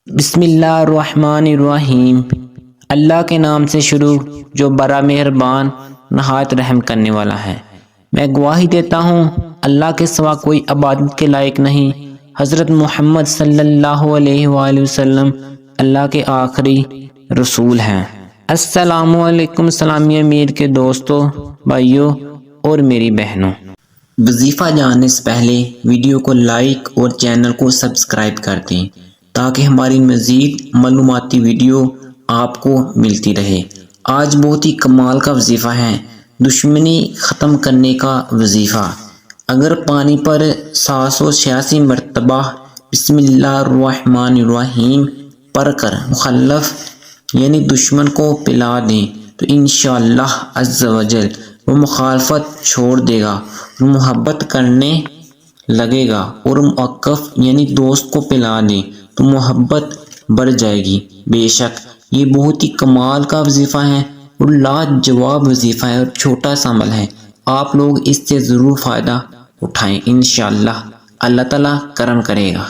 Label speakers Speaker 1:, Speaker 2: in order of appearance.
Speaker 1: بسم اللہ الرحمن الرحیم۔ اللہ کے نام سے شروع جو بڑا مہربان نہایت رحم کرنے والا ہے۔ میں گواہی دیتا ہوں اللہ کے سوا کوئی عبادت کے لائق نہیں۔ حضرت محمد صلی اللہ علیہ وآلہ وسلم اللہ کے آخری رسول ہیں۔ السلام علیکم اسلامی امیر کے دوستوں، بھائیوں اور میری بہنوں۔ وظیفہ جاننے سے پہلے ویڈیو کو لائک اور چینل کو سبسکرائب کر دیں تاکہ ہماری مزید معلوماتی ویڈیو آپ کو ملتی رہے۔ آج بہت ہی کمال کا وظیفہ ہے، دشمنی ختم کرنے کا وظیفہ۔ اگر پانی پر 786 مرتبہ بسم اللہ الرحمن الرحیم پڑھ کر مخالف یعنی دشمن کو پلا دیں تو انشاءاللہ عز و جل وہ مخالفت چھوڑ دے گا اور محبت کرنے لگے گا، اور موقف یعنی دوست کو پلا دیں تو محبت بڑھ جائے گی۔ بے شک یہ بہت ہی کمال کا وظیفہ ہے اور لاجواب وظیفہ ہے اور چھوٹا سا عمل ہے۔ آپ لوگ اس سے ضرور فائدہ اٹھائیں، انشاءاللہ اللہ تعالیٰ کرم کرے گا۔